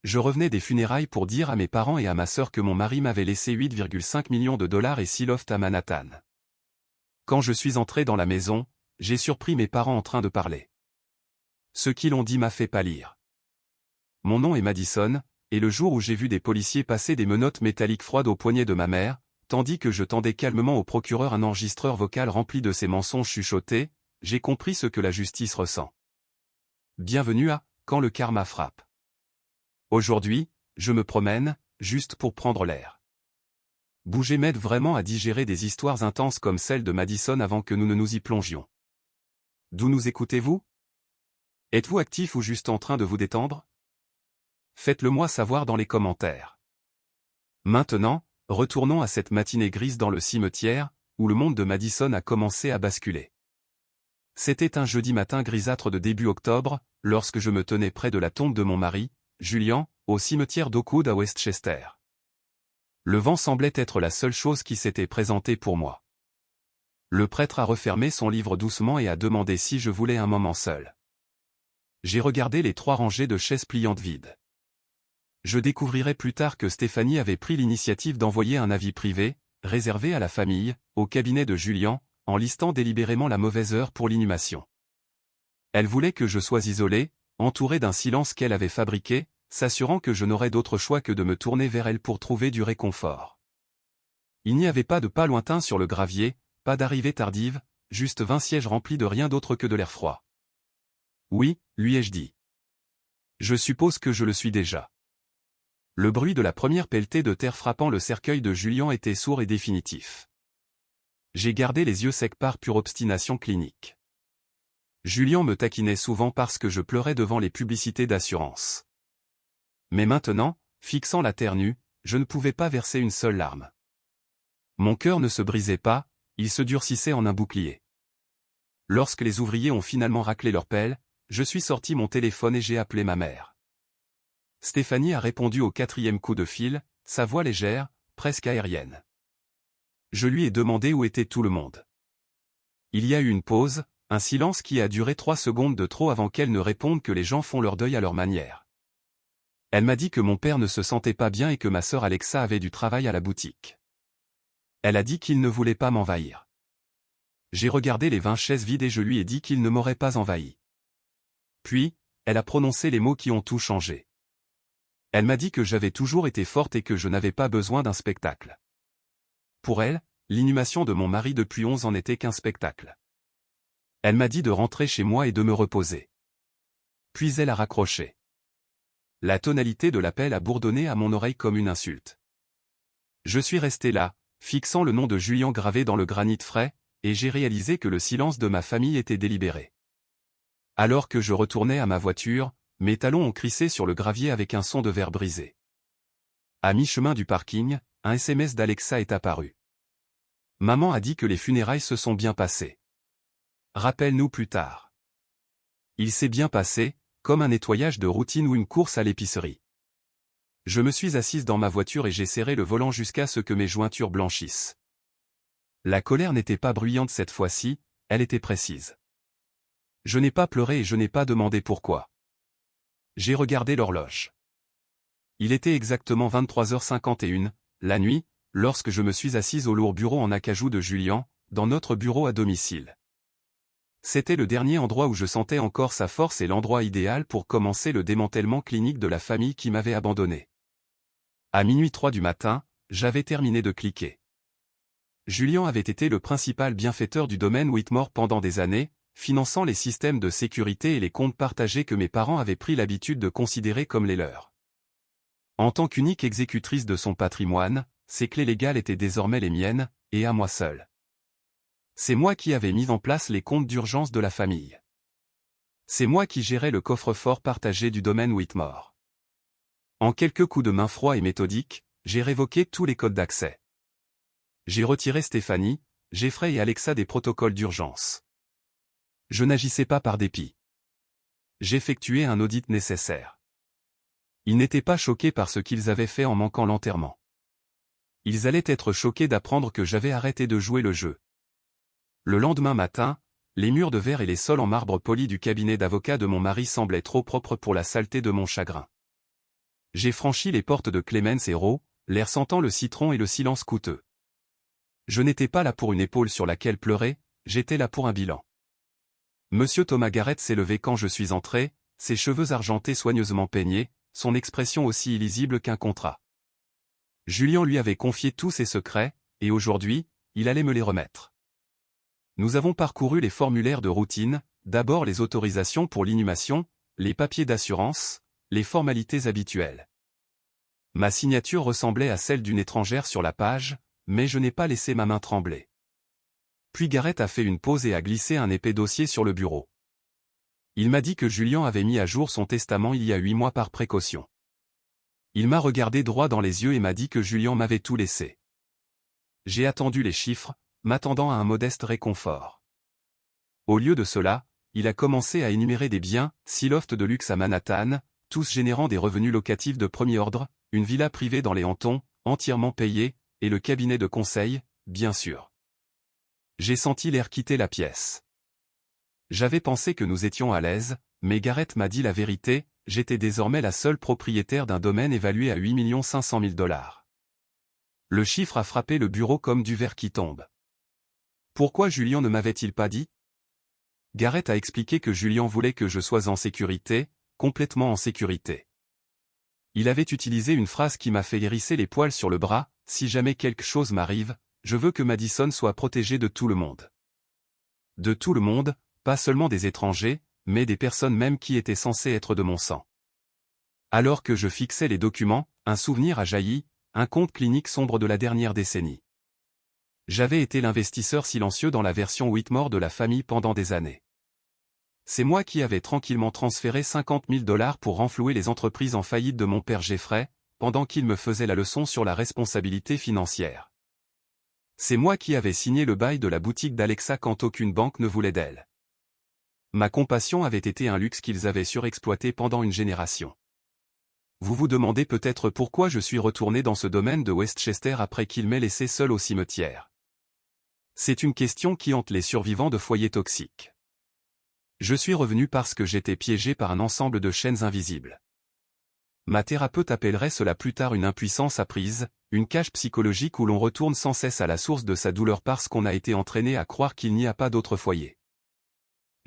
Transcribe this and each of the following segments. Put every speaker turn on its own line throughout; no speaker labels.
Je revenais des funérailles pour dire à mes parents et à ma sœur que mon mari m'avait laissé 8,5 millions de dollars et 6 lofts à Manhattan. Quand je suis entré dans la maison, j'ai surpris mes parents en train de parler. Ce qu'ils ont dit m'a fait pâlir. Mon nom est Madison, et le jour où j'ai vu des policiers passer des menottes métalliques froides au poignet de ma mère, tandis que je tendais calmement au procureur un enregistreur vocal rempli de ces mensonges chuchotés, j'ai compris ce que la justice ressent. Bienvenue à « Quand le karma frappe ». Aujourd'hui, je me promène, juste pour prendre l'air. Bouger m'aide vraiment à digérer des histoires intenses comme celle de Madison avant que nous ne nous y plongions. D'où nous écoutez-vous? Êtes-vous actif ou juste en train de vous détendre? Faites-le moi savoir dans les commentaires. Maintenant, retournons à cette matinée grise dans le cimetière, où le monde de Madison a commencé à basculer. C'était un jeudi matin grisâtre de début octobre, lorsque je me tenais près de la tombe de mon mari, Julian, au cimetière d'Oakwood à Westchester. Le vent semblait être la seule chose qui s'était présentée pour moi. Le prêtre a refermé son livre doucement et a demandé si je voulais un moment seul. J'ai regardé les 3 rangées de chaises pliantes vides. Je découvrirai plus tard que Stéphanie avait pris l'initiative d'envoyer un avis privé, réservé à la famille, au cabinet de Julian, en listant délibérément la mauvaise heure pour l'inhumation. Elle voulait que je sois isolé, entouré d'un silence qu'elle avait fabriqué, s'assurant que je n'aurais d'autre choix que de me tourner vers elle pour trouver du réconfort. Il n'y avait pas de pas lointain sur le gravier, pas d'arrivée tardive, juste 20 sièges remplis de rien d'autre que de l'air froid. Oui, lui ai-je dit. Je suppose que je le suis déjà. Le bruit de la première pelletée de terre frappant le cercueil de Julian était sourd et définitif. J'ai gardé les yeux secs par pure obstination clinique. Julian me taquinait souvent parce que je pleurais devant les publicités d'assurance. Mais maintenant, fixant la terre nue, je ne pouvais pas verser une seule larme. Mon cœur ne se brisait pas, il se durcissait en un bouclier. Lorsque les ouvriers ont finalement raclé leur pelle, je suis sorti mon téléphone et j'ai appelé ma mère. Stéphanie a répondu au 4e coup de fil, sa voix légère, presque aérienne. Je lui ai demandé où était tout le monde. Il y a eu une pause, un silence qui a duré 3 secondes de trop avant qu'elle ne réponde que les gens font leur deuil à leur manière. Elle m'a dit que mon père ne se sentait pas bien et que ma sœur Alexa avait du travail à la boutique. Elle a dit qu'il ne voulait pas m'envahir. J'ai regardé les 20 chaises vides et je lui ai dit qu'il ne m'aurait pas envahi. Puis, elle a prononcé les mots qui ont tout changé. Elle m'a dit que j'avais toujours été forte et que je n'avais pas besoin d'un spectacle. Pour elle, l'inhumation de mon mari depuis 11 ans n'était qu'un spectacle. Elle m'a dit de rentrer chez moi et de me reposer. Puis elle a raccroché. La tonalité de l'appel a bourdonné à mon oreille comme une insulte. Je suis resté là, fixant le nom de Julian gravé dans le granit frais, et j'ai réalisé que le silence de ma famille était délibéré. Alors que je retournais à ma voiture, mes talons ont crissé sur le gravier avec un son de verre brisé. À mi-chemin du parking, un SMS d'Alexa est apparu. Maman a dit que les funérailles se sont bien passées. Rappelle-nous plus tard. Il s'est bien passé, comme un nettoyage de routine ou une course à l'épicerie. Je me suis assise dans ma voiture et j'ai serré le volant jusqu'à ce que mes jointures blanchissent. La colère n'était pas bruyante cette fois-ci, elle était précise. Je n'ai pas pleuré et je n'ai pas demandé pourquoi. J'ai regardé l'horloge. Il était exactement 23h51, la nuit, lorsque je me suis assise au lourd bureau en acajou de Julian, dans notre bureau à domicile. C'était le dernier endroit où je sentais encore sa force et l'endroit idéal pour commencer le démantèlement clinique de la famille qui m'avait abandonné. À minuit 3 du matin, j'avais terminé de cliquer. Julian avait été le principal bienfaiteur du domaine Whitmore pendant des années, finançant les systèmes de sécurité et les comptes partagés que mes parents avaient pris l'habitude de considérer comme les leurs. En tant qu'unique exécutrice de son patrimoine, ses clés légales étaient désormais les miennes, et à moi seul. C'est moi qui avais mis en place les comptes d'urgence de la famille. C'est moi qui gérais le coffre-fort partagé du domaine Whitmore. En quelques coups de main froids et méthodiques, j'ai révoqué tous les codes d'accès. J'ai retiré Stéphanie, Jeffrey et Alexa des protocoles d'urgence. Je n'agissais pas par dépit. J'effectuais un audit nécessaire. Ils n'étaient pas choqués par ce qu'ils avaient fait en manquant l'enterrement. Ils allaient être choqués d'apprendre que j'avais arrêté de jouer le jeu. Le lendemain matin, les murs de verre et les sols en marbre poli du cabinet d'avocat de mon mari semblaient trop propres pour la saleté de mon chagrin. J'ai franchi les portes de Clemens & Rowe, l'air sentant le citron et le silence coûteux. Je n'étais pas là pour une épaule sur laquelle pleurer, j'étais là pour un bilan. Monsieur Thomas Garrett s'est levé quand je suis entré, ses cheveux argentés soigneusement peignés, son expression aussi illisible qu'un contrat. Julien lui avait confié tous ses secrets, et aujourd'hui, il allait me les remettre. Nous avons parcouru les formulaires de routine, d'abord les autorisations pour l'inhumation, les papiers d'assurance, les formalités habituelles. Ma signature ressemblait à celle d'une étrangère sur la page, mais je n'ai pas laissé ma main trembler. Puis Garrett a fait une pause et a glissé un épais dossier sur le bureau. Il m'a dit que Julien avait mis à jour son testament il y a 8 mois par précaution. Il m'a regardé droit dans les yeux et m'a dit que Julien m'avait tout laissé. J'ai attendu les chiffres, m'attendant à un modeste réconfort. Au lieu de cela, il a commencé à énumérer des biens, 6 lofts de luxe à Manhattan, tous générant des revenus locatifs de premier ordre, une villa privée dans les Hamptons, entièrement payée, et le cabinet de conseil, bien sûr. J'ai senti l'air quitter la pièce. J'avais pensé que nous étions à l'aise, mais Garrett m'a dit la vérité, j'étais désormais la seule propriétaire d'un domaine évalué à 8 500 000 $. Le chiffre a frappé le bureau comme du verre qui tombe. Pourquoi Julien ne m'avait-il pas dit? Garrett a expliqué que Julien voulait que je sois en sécurité, complètement en sécurité. Il avait utilisé une phrase qui m'a fait hérisser les poils sur le bras, « Si jamais quelque chose m'arrive, je veux que Madison soit protégée de tout le monde. » De tout le monde, pas seulement des étrangers, mais des personnes même qui étaient censées être de mon sang. Alors que je fixais les documents, un souvenir a jailli, un compte clinique sombre de la dernière décennie. J'avais été l'investisseur silencieux dans la version Whitmore de la famille pendant des années. C'est moi qui avais tranquillement transféré 50 000 $ pour renflouer les entreprises en faillite de mon père Jeffrey, pendant qu'il me faisait la leçon sur la responsabilité financière. C'est moi qui avais signé le bail de la boutique d'Alexa quand aucune banque ne voulait d'elle. Ma compassion avait été un luxe qu'ils avaient surexploité pendant une génération. Vous vous demandez peut-être pourquoi je suis retourné dans ce domaine de Westchester après qu'il m'ait laissé seul au cimetière. C'est une question qui hante les survivants de foyers toxiques. Je suis revenu parce que j'étais piégé par un ensemble de chaînes invisibles. Ma thérapeute appellerait cela plus tard une impuissance apprise, une cage psychologique où l'on retourne sans cesse à la source de sa douleur parce qu'on a été entraîné à croire qu'il n'y a pas d'autre foyer.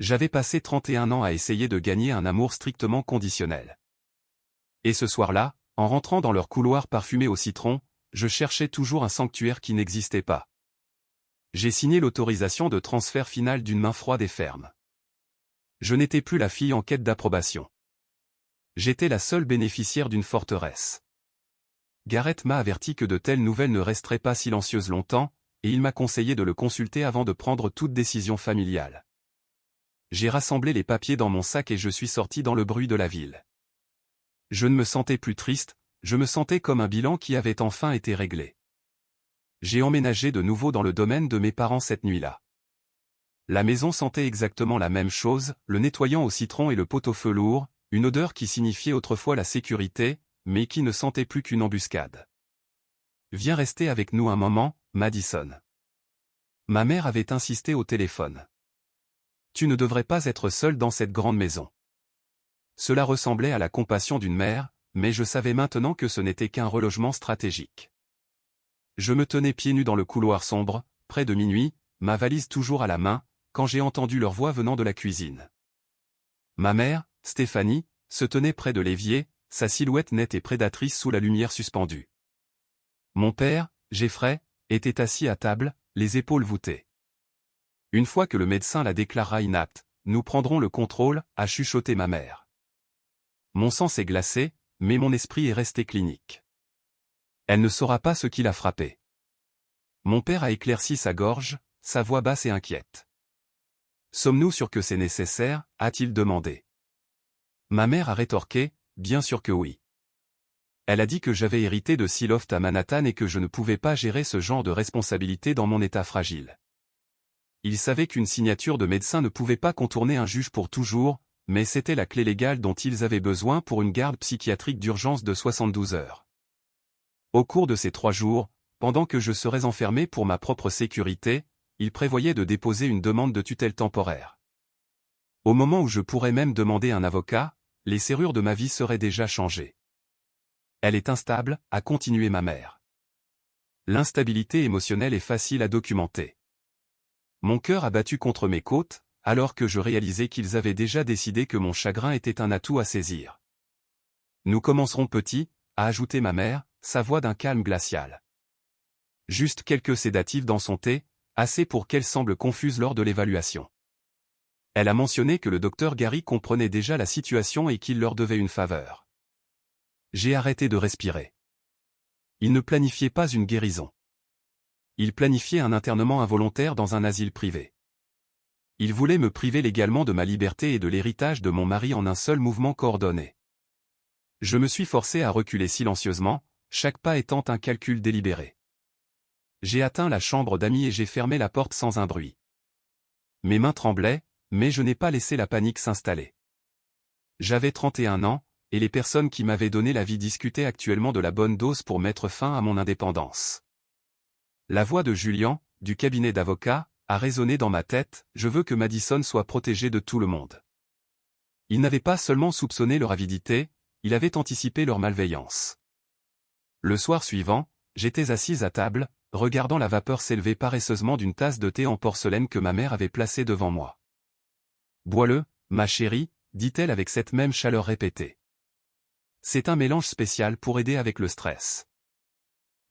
J'avais passé 31 ans à essayer de gagner un amour strictement conditionnel. Et ce soir-là, en rentrant dans leur couloir parfumé au citron, je cherchais toujours un sanctuaire qui n'existait pas. J'ai signé l'autorisation de transfert final d'une main froide et ferme. Je n'étais plus la fille en quête d'approbation. J'étais la seule bénéficiaire d'une forteresse. Garrett m'a averti que de telles nouvelles ne resteraient pas silencieuses longtemps, et il m'a conseillé de le consulter avant de prendre toute décision familiale. J'ai rassemblé les papiers dans mon sac et je suis sorti dans le bruit de la ville. Je ne me sentais plus triste, je me sentais comme un bilan qui avait enfin été réglé. J'ai emménagé de nouveau dans le domaine de mes parents cette nuit-là. La maison sentait exactement la même chose, le nettoyant au citron et le pot-au-feu lourd, une odeur qui signifiait autrefois la sécurité, mais qui ne sentait plus qu'une embuscade. « Viens rester avec nous un moment, Madison. » Ma mère avait insisté au téléphone. « Tu ne devrais pas être seule dans cette grande maison. » Cela ressemblait à la compassion d'une mère, mais je savais maintenant que ce n'était qu'un relogement stratégique. Je me tenais pieds nus dans le couloir sombre, près de minuit, ma valise toujours à la main, quand j'ai entendu leur voix venant de la cuisine. Ma mère, Stéphanie, se tenait près de l'évier, sa silhouette nette et prédatrice sous la lumière suspendue. Mon père, Jeffrey, était assis à table, les épaules voûtées. Une fois que le médecin la déclarera inapte, nous prendrons le contrôle, a chuchoté ma mère. Mon sang s'est glacé, mais mon esprit est resté clinique. Elle ne saura pas ce qui l'a frappé. Mon père a éclairci sa gorge, sa voix basse et inquiète. Sommes-nous sûrs que c'est nécessaire, a-t-il demandé. Ma mère a rétorqué, bien sûr que oui. Elle a dit que j'avais hérité de 6 lofts à Manhattan et que je ne pouvais pas gérer ce genre de responsabilité dans mon état fragile. Il savait qu'une signature de médecin ne pouvait pas contourner un juge pour toujours, mais c'était la clé légale dont ils avaient besoin pour une garde psychiatrique d'urgence de 72 heures. Au cours de ces 3 jours, pendant que je serais enfermé pour ma propre sécurité, il prévoyait de déposer une demande de tutelle temporaire. Au moment où je pourrais même demander un avocat, les serrures de ma vie seraient déjà changées. Elle est instable, a continué ma mère. L'instabilité émotionnelle est facile à documenter. Mon cœur a battu contre mes côtes, alors que je réalisais qu'ils avaient déjà décidé que mon chagrin était un atout à saisir. Nous commencerons petit, a ajouté ma mère, sa voix d'un calme glacial. Juste quelques sédatifs dans son thé, assez pour qu'elle semble confuse lors de l'évaluation. Elle a mentionné que le docteur Gary comprenait déjà la situation et qu'il leur devait une faveur. J'ai arrêté de respirer. Il ne planifiait pas une guérison. Il planifiait un internement involontaire dans un asile privé. Il voulait me priver légalement de ma liberté et de l'héritage de mon mari en un seul mouvement coordonné. Je me suis forcé à reculer silencieusement, chaque pas étant un calcul délibéré. J'ai atteint la chambre d'amis et j'ai fermé la porte sans un bruit. Mes mains tremblaient, mais je n'ai pas laissé la panique s'installer. J'avais 31 ans, et les personnes qui m'avaient donné la vie discutaient actuellement de la bonne dose pour mettre fin à mon indépendance. La voix de Julian, du cabinet d'avocats, a résonné dans ma tête, je veux que Madison soit protégée de tout le monde. Il n'avait pas seulement soupçonné leur avidité, il avait anticipé leur malveillance. Le soir suivant, j'étais assise à table, regardant la vapeur s'élever paresseusement d'une tasse de thé en porcelaine que ma mère avait placée devant moi. « Bois-le, ma chérie », dit-elle avec cette même chaleur répétée. C'est un mélange spécial pour aider avec le stress.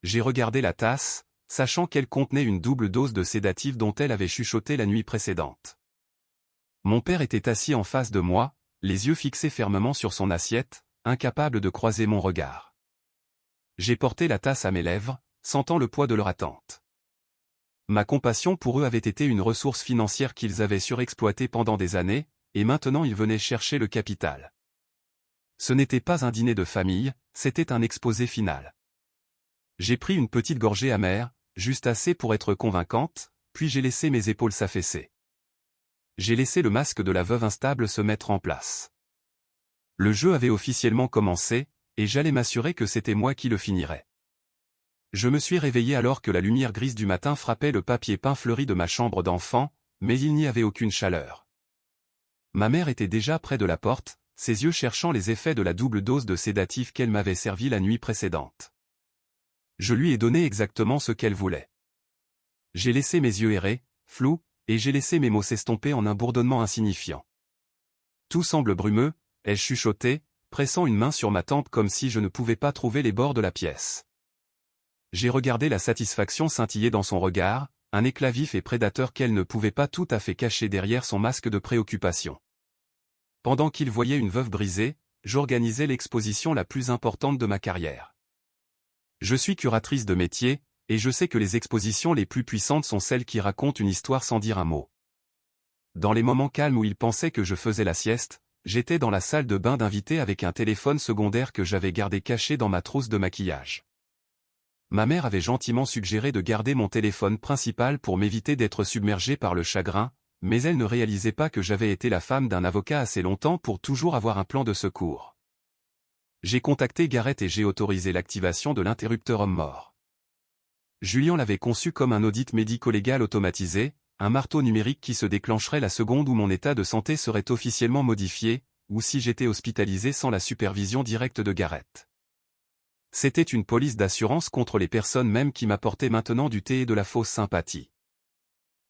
J'ai regardé la tasse, sachant qu'elle contenait une double dose de sédatif dont elle avait chuchoté la nuit précédente. Mon père était assis en face de moi, les yeux fixés fermement sur son assiette, incapable de croiser mon regard. J'ai porté la tasse à mes lèvres, sentant le poids de leur attente. Ma compassion pour eux avait été une ressource financière qu'ils avaient surexploitée pendant des années, et maintenant ils venaient chercher le capital. Ce n'était pas un dîner de famille, c'était un exposé final. J'ai pris une petite gorgée amère, juste assez pour être convaincante, puis j'ai laissé mes épaules s'affaisser. J'ai laissé le masque de la veuve instable se mettre en place. Le jeu avait officiellement commencé, et j'allais m'assurer que c'était moi qui le finirais. Je me suis réveillé alors que la lumière grise du matin frappait le papier peint fleuri de ma chambre d'enfant, mais il n'y avait aucune chaleur. Ma mère était déjà près de la porte, ses yeux cherchant les effets de la double dose de sédatif qu'elle m'avait servi la nuit précédente. Je lui ai donné exactement ce qu'elle voulait. J'ai laissé mes yeux errer, flous, et j'ai laissé mes mots s'estomper en un bourdonnement insignifiant. Tout semble brumeux, ai-je chuchoté, pressant une main sur ma tempe comme si je ne pouvais pas trouver les bords de la pièce. J'ai regardé la satisfaction scintiller dans son regard, un éclat vif et prédateur qu'elle ne pouvait pas tout à fait cacher derrière son masque de préoccupation. Pendant qu'il voyait une veuve brisée, j'organisais l'exposition la plus importante de ma carrière. Je suis curatrice de métier, et je sais que les expositions les plus puissantes sont celles qui racontent une histoire sans dire un mot. Dans les moments calmes où il pensait que je faisais la sieste, j'étais dans la salle de bain d'invités avec un téléphone secondaire que j'avais gardé caché dans ma trousse de maquillage. Ma mère avait gentiment suggéré de garder mon téléphone principal pour m'éviter d'être submergé par le chagrin, mais elle ne réalisait pas que j'avais été la femme d'un avocat assez longtemps pour toujours avoir un plan de secours. J'ai contacté Garrett et j'ai autorisé l'activation de l'interrupteur homme-mort. Julian l'avait conçu comme un audit médico-légal automatisé, un marteau numérique qui se déclencherait la seconde où mon état de santé serait officiellement modifié, ou si j'étais hospitalisé sans la supervision directe de Garrett. C'était une police d'assurance contre les personnes même qui m'apportaient maintenant du thé et de la fausse sympathie.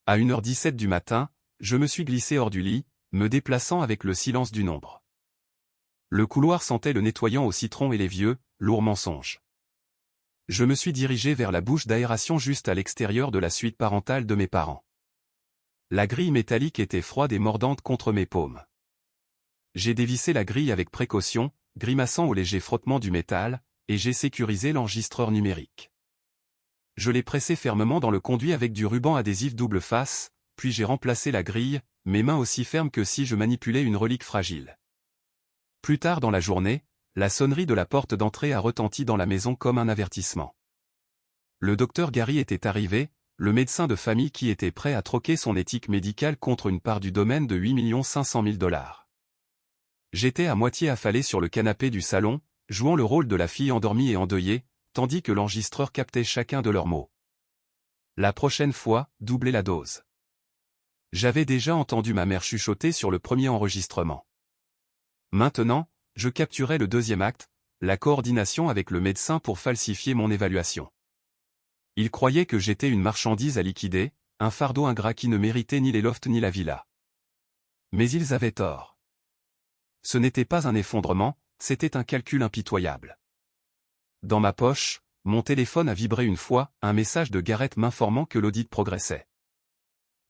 À 1h17 du matin, je me suis glissé hors du lit, me déplaçant avec le silence d'une ombre. Le couloir sentait le nettoyant au citron et les vieux, lourds mensonges. Je me suis dirigé vers la bouche d'aération juste à l'extérieur de la suite parentale de mes parents. La grille métallique était froide et mordante contre mes paumes. J'ai dévissé la grille avec précaution, grimaçant au léger frottement du métal, et j'ai sécurisé l'enregistreur numérique. Je l'ai pressé fermement dans le conduit avec du ruban adhésif double face, puis j'ai remplacé la grille, mes mains aussi fermes que si je manipulais une relique fragile. Plus tard dans la journée, la sonnerie de la porte d'entrée a retenti dans la maison comme un avertissement. Le docteur Gary était arrivé, le médecin de famille qui était prêt à troquer son éthique médicale contre une part du domaine de 8 500 000 $. J'étais à moitié affalé sur le canapé du salon, jouant le rôle de la fille endormie et endeuillée, tandis que l'enregistreur captait chacun de leurs mots. La prochaine fois, doublez la dose. J'avais déjà entendu ma mère chuchoter sur le premier enregistrement. Maintenant, je capturais le deuxième acte, la coordination avec le médecin pour falsifier mon évaluation. Ils croyaient que j'étais une marchandise à liquider, un fardeau ingrat qui ne méritait ni les lofts ni la villa. Mais ils avaient tort. Ce n'était pas un effondrement, c'était un calcul impitoyable. Dans ma poche, mon téléphone a vibré une fois, un message de Gareth m'informant que l'audit progressait.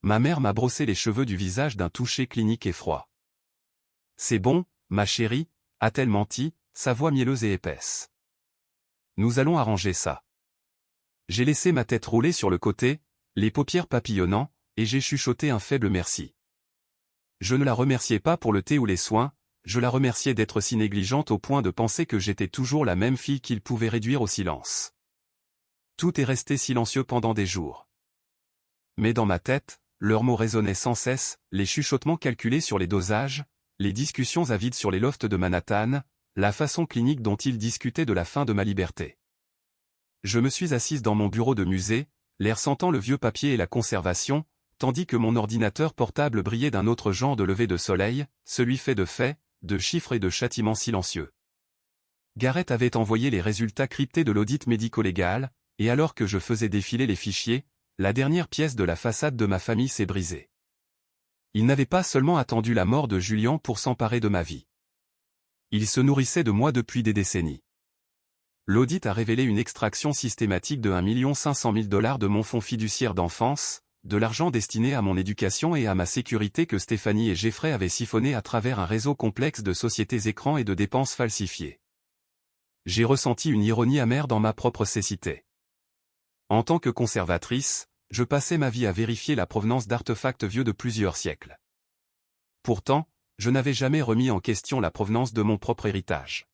Ma mère m'a brossé les cheveux du visage d'un toucher clinique et froid. « C'est bon, ma chérie », a-t-elle menti, sa voix mielleuse et épaisse. « Nous allons arranger ça. » J'ai laissé ma tête rouler sur le côté, les paupières papillonnant, et j'ai chuchoté un faible merci. Je ne la remerciais pas pour le thé ou les soins, je la remerciais d'être si négligente au point de penser que j'étais toujours la même fille qu'il pouvait réduire au silence. Tout est resté silencieux pendant des jours. Mais dans ma tête, leurs mots résonnaient sans cesse, les chuchotements calculés sur les dosages, les discussions avides sur les lofts de Manhattan, la façon clinique dont ils discutaient de la fin de ma liberté. Je me suis assise dans mon bureau de musée, l'air sentant le vieux papier et la conservation, tandis que mon ordinateur portable brillait d'un autre genre de lever de soleil, celui fait de faits, de chiffres et de châtiments silencieux. Gareth avait envoyé les résultats cryptés de l'audit médico-légal, et alors que je faisais défiler les fichiers, la dernière pièce de la façade de ma famille s'est brisée. Il n'avait pas seulement attendu la mort de Julian pour s'emparer de ma vie. Il se nourrissait de moi depuis des décennies. L'audit a révélé une extraction systématique de 1 500 000 $ de mon fonds fiduciaire d'enfance, de l'argent destiné à mon éducation et à ma sécurité que Stéphanie et Jeffrey avaient siphonné à travers un réseau complexe de sociétés écrans et de dépenses falsifiées. J'ai ressenti une ironie amère dans ma propre cécité. En tant que conservatrice, je passais ma vie à vérifier la provenance d'artefacts vieux de plusieurs siècles. Pourtant, je n'avais jamais remis en question la provenance de mon propre héritage.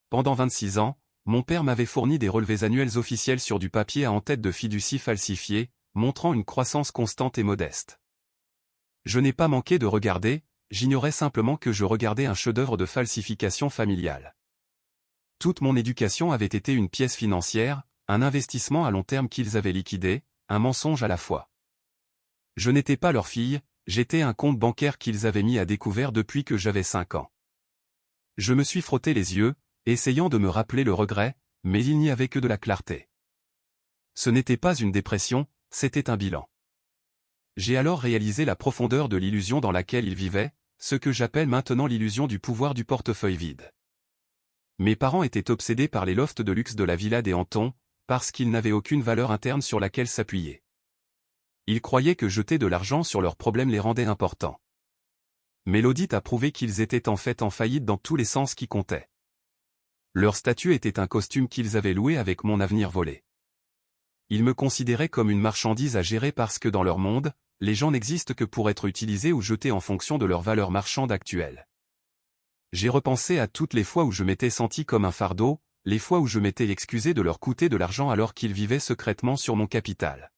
Pendant 26 ans, mon père m'avait fourni des relevés annuels officiels sur du papier à en-tête de fiducie falsifiée, montrant une croissance constante et modeste. Je n'ai pas manqué de regarder, j'ignorais simplement que je regardais un chef-d'œuvre de falsification familiale. Toute mon éducation avait été une pièce financière, un investissement à long terme qu'ils avaient liquidé, un mensonge à la fois. Je n'étais pas leur fille, j'étais un compte bancaire qu'ils avaient mis à découvert depuis que j'avais 5 ans. Je me suis frotté les yeux, essayant de me rappeler le regret, mais il n'y avait que de la clarté. Ce n'était pas une dépression, c'était un bilan. J'ai alors réalisé la profondeur de l'illusion dans laquelle ils vivaient, ce que j'appelle maintenant l'illusion du pouvoir du portefeuille vide. Mes parents étaient obsédés par les lofts de luxe de la villa des Hamptons, parce qu'ils n'avaient aucune valeur interne sur laquelle s'appuyer. Ils croyaient que jeter de l'argent sur leurs problèmes les rendait importants. Mais l'audit a prouvé qu'ils étaient en fait en faillite dans tous les sens qui comptaient. Leur statut était un costume qu'ils avaient loué avec mon avenir volé. Ils me considéraient comme une marchandise à gérer parce que dans leur monde, les gens n'existent que pour être utilisés ou jetés en fonction de leur valeur marchande actuelle. J'ai repensé à toutes les fois où je m'étais senti comme un fardeau, les fois où je m'étais excusé de leur coûter de l'argent alors qu'ils vivaient secrètement sur mon capital.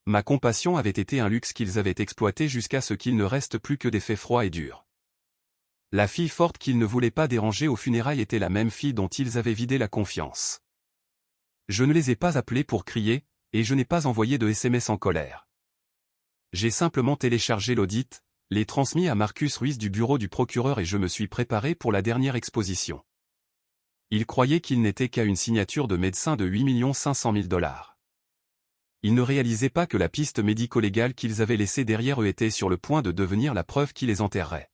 Ma compassion avait été un luxe qu'ils avaient exploité jusqu'à ce qu'il ne reste plus que des faits froids et durs. La fille forte qu'ils ne voulaient pas déranger aux funérailles était la même fille dont ils avaient vidé la confiance. Je ne les ai pas appelés pour crier, et je n'ai pas envoyé de SMS en colère. J'ai simplement téléchargé l'audit, l'ai transmis à Marcus Ruiz du bureau du procureur et je me suis préparé pour la dernière exposition. Ils croyaient qu'il n'était qu'à une signature de médecin de 8 500 000 $. Ils ne réalisaient pas que la piste médico-légale qu'ils avaient laissée derrière eux était sur le point de devenir la preuve qui les enterrerait.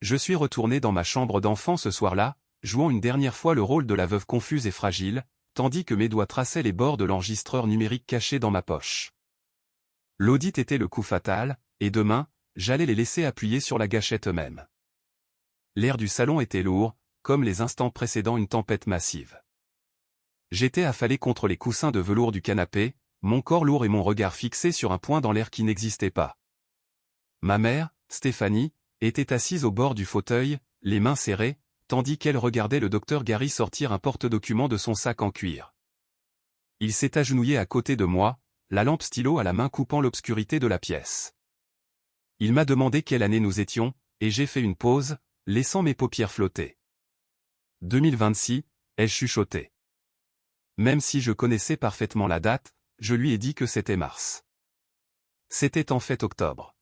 Je suis retourné dans ma chambre d'enfant ce soir-là, jouant une dernière fois le rôle de la veuve confuse et fragile, tandis que mes doigts traçaient les bords de l'enregistreur numérique caché dans ma poche. L'audit était le coup fatal, et demain, j'allais les laisser appuyer sur la gâchette eux-mêmes. L'air du salon était lourd, comme les instants précédant une tempête massive. J'étais affalé contre les coussins de velours du canapé, mon corps lourd et mon regard fixé sur un point dans l'air qui n'existait pas. Ma mère, Stéphanie, était assise au bord du fauteuil, les mains serrées, tandis qu'elle regardait le docteur Gary sortir un porte-documents de son sac en cuir. Il s'est agenouillé à côté de moi, la lampe stylo à la main coupant l'obscurité de la pièce. Il m'a demandé quelle année nous étions, et j'ai fait une pause, laissant mes paupières flotter. 2026, ai-je chuchoté. Même si je connaissais parfaitement la date, je lui ai dit que c'était mars. C'était en fait octobre.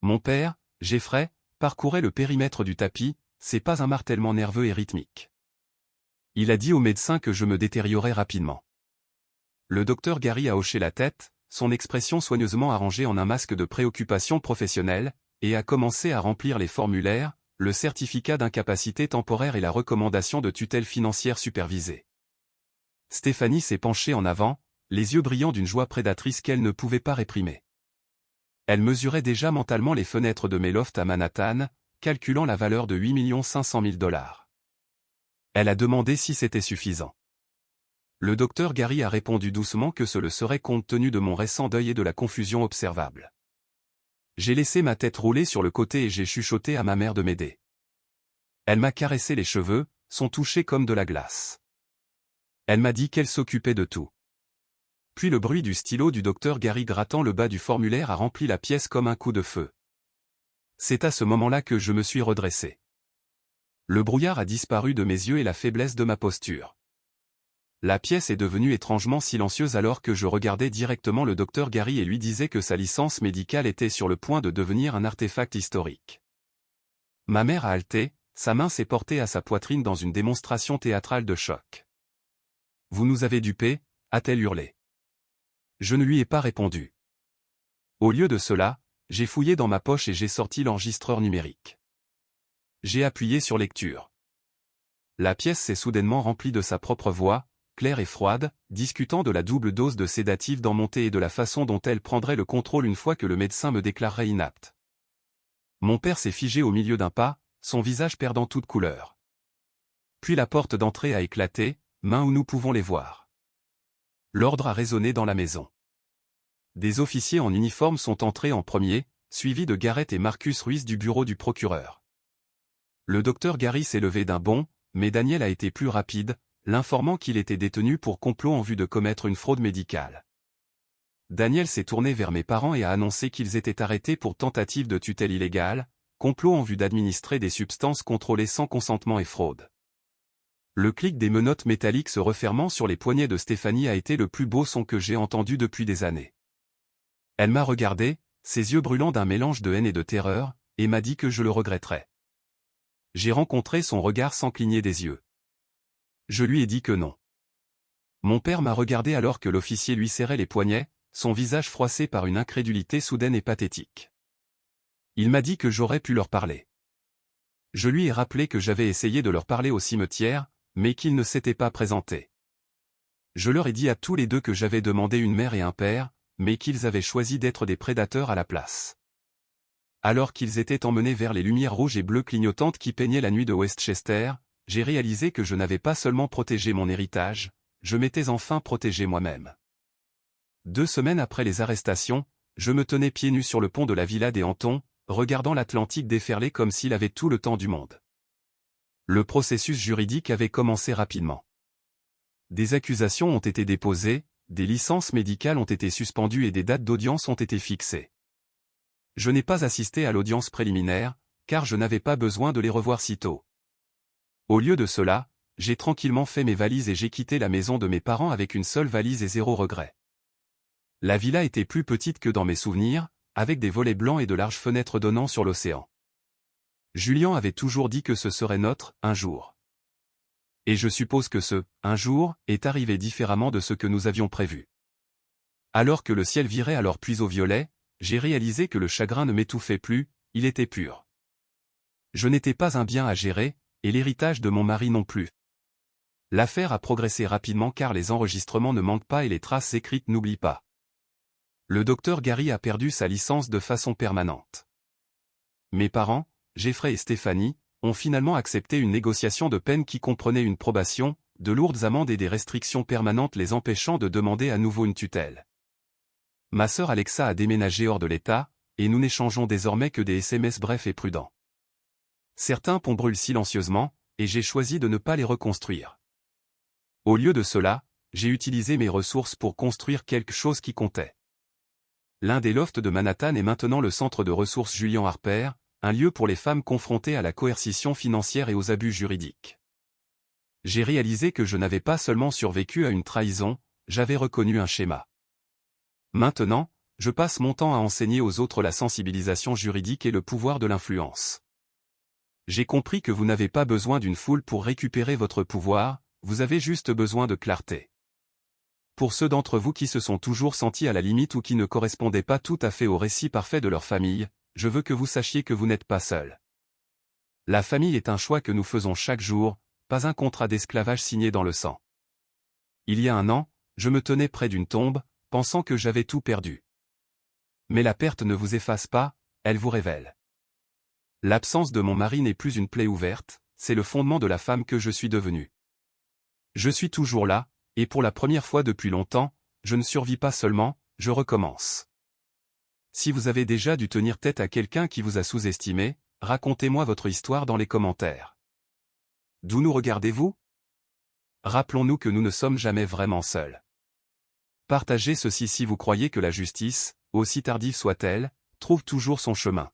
Mon père, Jeffrey, parcourait le périmètre du tapis, c'est pas un martèlement nerveux et rythmique. Il a dit au médecin que je me détériorais rapidement. Le docteur Gary a hoché la tête, son expression soigneusement arrangée en un masque de préoccupation professionnelle, et a commencé à remplir les formulaires, le certificat d'incapacité temporaire et la recommandation de tutelle financière supervisée. Stéphanie s'est penchée en avant, les yeux brillants d'une joie prédatrice qu'elle ne pouvait pas réprimer. Elle mesurait déjà mentalement les fenêtres de mes lofts à Manhattan, calculant la valeur de 8 500 000 $. Elle a demandé si c'était suffisant. Le docteur Gary a répondu doucement que ce le serait compte tenu de mon récent deuil et de la confusion observable. J'ai laissé ma tête rouler sur le côté et j'ai chuchoté à ma mère de m'aider. Elle m'a caressé les cheveux, son toucher comme de la glace. Elle m'a dit qu'elle s'occupait de tout. Puis le bruit du stylo du docteur Gary grattant le bas du formulaire a rempli la pièce comme un coup de feu. C'est à ce moment-là que je me suis redressé. Le brouillard a disparu de mes yeux et la faiblesse de ma posture. La pièce est devenue étrangement silencieuse alors que je regardais directement le docteur Gary et lui disais que sa licence médicale était sur le point de devenir un artefact historique. Ma mère a halté, sa main s'est portée à sa poitrine dans une démonstration théâtrale de choc. « Vous nous avez dupés » a-t-elle hurlé. Je ne lui ai pas répondu. Au lieu de cela, j'ai fouillé dans ma poche et j'ai sorti l'enregistreur numérique. J'ai appuyé sur lecture. La pièce s'est soudainement remplie de sa propre voix, claire et froide, discutant de la double dose de sédatifs dans mon thé et de la façon dont elle prendrait le contrôle une fois que le médecin me déclarerait inapte. Mon père s'est figé au milieu d'un pas, son visage perdant toute couleur. Puis la porte d'entrée a éclaté, main où nous pouvons les voir. L'ordre a résonné dans la maison. Des officiers en uniforme sont entrés en premier, suivis de Garrett et Marcus Ruiz du bureau du procureur. Le docteur Gary s'est levé d'un bond, mais Daniel a été plus rapide, l'informant qu'il était détenu pour complot en vue de commettre une fraude médicale. Daniel s'est tourné vers mes parents et a annoncé qu'ils étaient arrêtés pour tentative de tutelle illégale, complot en vue d'administrer des substances contrôlées sans consentement et fraude. Le clic des menottes métalliques se refermant sur les poignets de Stéphanie a été le plus beau son que j'ai entendu depuis des années. Elle m'a regardé, ses yeux brûlants d'un mélange de haine et de terreur, et m'a dit que je le regretterais. J'ai rencontré son regard sans cligner des yeux. Je lui ai dit que non. Mon père m'a regardé alors que l'officier lui serrait les poignets, son visage froissé par une incrédulité soudaine et pathétique. Il m'a dit que j'aurais pu leur parler. Je lui ai rappelé que j'avais essayé de leur parler au cimetière, mais qu'ils ne s'étaient pas présentés. Je leur ai dit à tous les deux que j'avais demandé une mère et un père, mais qu'ils avaient choisi d'être des prédateurs à la place. Alors qu'ils étaient emmenés vers les lumières rouges et bleues clignotantes qui peignaient la nuit de Westchester, j'ai réalisé que je n'avais pas seulement protégé mon héritage, je m'étais enfin protégé moi-même. 2 semaines après les arrestations, je me tenais pieds nus sur le pont de la Villa des Antons, regardant l'Atlantique déferler comme s'il avait tout le temps du monde. Le processus juridique avait commencé rapidement. Des accusations ont été déposées, des licences médicales ont été suspendues et des dates d'audience ont été fixées. Je n'ai pas assisté à l'audience préliminaire, car je n'avais pas besoin de les revoir si tôt. Au lieu de cela, j'ai tranquillement fait mes valises et j'ai quitté la maison de mes parents avec une seule valise et 0 regret. La villa était plus petite que dans mes souvenirs, avec des volets blancs et de larges fenêtres donnant sur l'océan. Julien avait toujours dit que ce serait notre « un jour ». Et je suppose que ce « un jour » est arrivé différemment de ce que nous avions prévu. Alors que le ciel virait alors puis au violet, j'ai réalisé que le chagrin ne m'étouffait plus, il était pur. Je n'étais pas un bien à gérer, et l'héritage de mon mari non plus. L'affaire a progressé rapidement car les enregistrements ne manquent pas et les traces écrites n'oublient pas. Le docteur Gary a perdu sa licence de façon permanente. Mes parents, Jeffrey et Stéphanie, ont finalement accepté une négociation de peine qui comprenait une probation, de lourdes amendes et des restrictions permanentes les empêchant de demander à nouveau une tutelle. Ma sœur Alexa a déménagé hors de l'État, et nous n'échangeons désormais que des SMS brefs et prudents. Certains ponts brûlent silencieusement, et j'ai choisi de ne pas les reconstruire. Au lieu de cela, j'ai utilisé mes ressources pour construire quelque chose qui comptait. L'un des lofts de Manhattan est maintenant le centre de ressources Julian Harper, un lieu pour les femmes confrontées à la coercition financière et aux abus juridiques. J'ai réalisé que je n'avais pas seulement survécu à une trahison, j'avais reconnu un schéma. Maintenant, je passe mon temps à enseigner aux autres la sensibilisation juridique et le pouvoir de l'influence. J'ai compris que vous n'avez pas besoin d'une foule pour récupérer votre pouvoir, vous avez juste besoin de clarté. Pour ceux d'entre vous qui se sont toujours sentis à la limite ou qui ne correspondaient pas tout à fait au récit parfait de leur famille, je veux que vous sachiez que vous n'êtes pas seul. La famille est un choix que nous faisons chaque jour, pas un contrat d'esclavage signé dans le sang. Il y a un an, je me tenais près d'une tombe, pensant que j'avais tout perdu. Mais la perte ne vous efface pas, elle vous révèle. L'absence de mon mari n'est plus une plaie ouverte, c'est le fondement de la femme que je suis devenue. Je suis toujours là, et pour la première fois depuis longtemps, je ne survis pas seulement, je recommence. Si vous avez déjà dû tenir tête à quelqu'un qui vous a sous-estimé, racontez-moi votre histoire dans les commentaires. D'où nous regardez-vous? Rappelons-nous que nous ne sommes jamais vraiment seuls. Partagez ceci si vous croyez que la justice, aussi tardive soit-elle, trouve toujours son chemin.